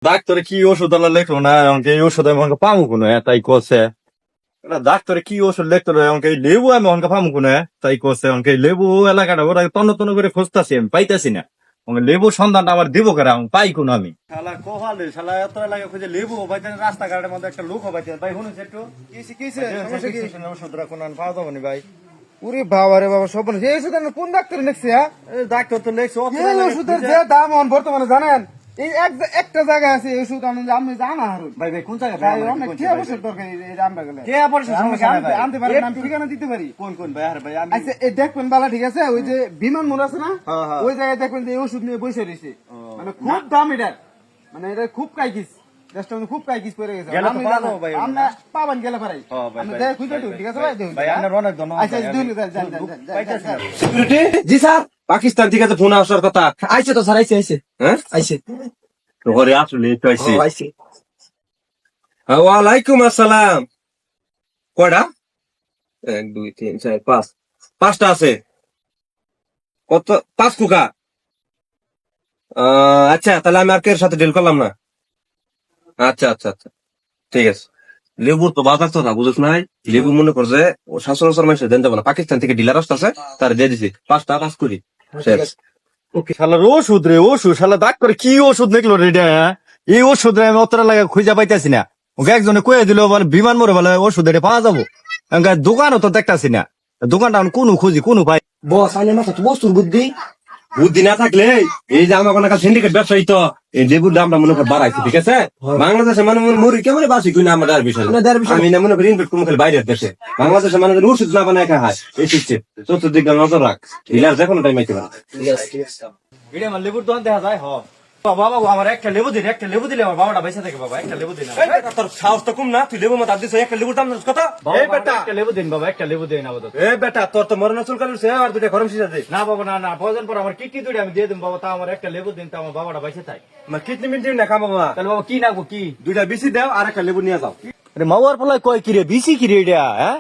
ডাক্তারে কি ওষুধ আলা লেখলো না আমাকে এই ওষুধ আমি আমাকে পামু কোনো তাই কছে ডাক্তারে কি ওষুধ লেখতো আমাকে এই লেবু আমি আমাকে পামু কোনো তাই কছে আমাকে এই লেবু এলাকাটা ওরা তন্ন তন্ন করে খুঁজতাছি আমি পাইতাছি না আমাকে লেবু সন্ধানটা আমার দিব করে আমি পাই কোনো আমি শালা কোহালে শালা এত এলাকা খুঁজে লেবু পাইতেন রাস্তাঘাটের মধ্যে একটা লোক পাইতেন ভাই শুনুন একটু ওষুধরা কোনো পাওয়া যাবো ভাই উরে বাবা রে বাবা সব এই ওষুধ কোন ডাক্তার লিখছে হ্যাঁ ডাক্তার তো লেখছে এই ওষুধের যে দাম এখন বর্তমানে জানেন এই একটা জায়গায় আছে এই ওষুধ আমি জানা হারুন ভাই ভাই কোন জায়গায় ভাই অনেক কি অবশ্যই দরকার এই আমরা গেলে কে পড়ছে সমস্যা নাই ভাই আনতে পারেন আমি ঠিকানা দিতে পারি কোন কোন ভাই আর ভাই আমি আচ্ছা এই দেখবেন বালা ঠিক আছে ওই যে বিমান মোড় আছে না হ্যাঁ, হ্যাঁ। ওই জায়গায় দেখবেন যে এই ওষুধ নিয়ে বসে রয়েছে মানে খুব দাম এটা মানে এটা খুব কাইকিস রেস্টুরেন্ট খুব কাইকিস পড়ে গেছে গেলে তো পাবো ভাই আমরা পাবেন গেলে পারাই হ্যাঁ, ভাই, আমি ভাই। দেখ খুঁজে ঠিক আছে ভাই দেখুন ভাই আপনার অনেক ধন্যবাদ আচ্ছা ভাই, দুই আমি যান পাইতাছি না। সিকিউরিটি জি স্যার পাকিস্তান থেকে যে ফোন আসার কথা আইছে তো স্যার আইছে হ্যাঁ আইছে ঘরে আসলে একটু আইছি আইছে ওয়ালাইকুম আসসালাম কয়টা 1 2 3 4 5 পাঁচটা আছে কত 5 কুকা আচ্ছা তাহলে আমি আর কের সাথে ডিল করলাম না আচ্ছা আচ্ছা আচ্ছা ঠিক আছে লেবুর তো বাজার তো না বুঝছ নাই লেবু মনে করছে ও শাসন মানুষের দেন যাবো না পাকিস্তান থেকে ডিলার আসতেছে তার দিয়ে দিছি 5টা 5 করি শেষ শালার ওষুধ রে ওষুধ শালা ডাক্তার কি ওষুধ লিখলো রে এটা হ্যাঁ? এই ওষুধ রে আমি অতটা লাগে খুঁজে পাইতাছি না ওকে একজনে কয়ে দিল মানে বিমান মরে বলে ওষুধ এটা পাওয়া যাবো দোকানও তো দেখতাছি না দোকানটা আমি কোনো খুঁজি কোনো পাই বস আইনে মাথা তো বস্তুর বুদ্ধি বুদ্ধি না থাকলে এই যে আমার কোনো সিন্ডিকেট ব্যবসায়ী তো এই লেবুর দামটা মনে করে বাড়াইছে ঠিক আছে বাংলাদেশে মানে মুড়ি কেমন বাসি কিনা আমাদের বিষয় আমি না মনে করি ইনভেস্ট করবো খালি বাইরের দেশে বাংলাদেশে মানে ওষুধ না বানায় খায় এই শিখছে চতুর্দিকে নজর রাখ ইলাজ যে কোনো টাইম আইতে পারে এটা আমার লেবুর দোকান দেখা যায় বাবা আমার একটা লেবু দিলে আমার বাবাটা বেঁচে থাকে বাবা একটা লেবু দিন তোর সাহস তো কম না তুই লেবু মত দিস একটা লেবুর দাম জানিস কত এই বেটা একটা লেবু দিন বাবা একটা লেবু দিন আপাতত এই বেটা তোর তো মরণ চুল কালছে আর দুটা গরম সিজা দে না বাবা না প্রয়োজন পর আমার কিডনি দুটো আমি দিয়ে দিন বাবা তা আমার একটা লেবু দিন তা আমার বাবাটা বেঁচে থাকে আমার কিডনি মিনিট না খাবো বাবা তাহলে বাবা কি নাকবো কি দুইটা বেশি দাও আর একটা লেবু নিয়ে যাও আরে মাওয়ার ফলায় কয় কিরে বিসি কিরে এটা হ্যাঁ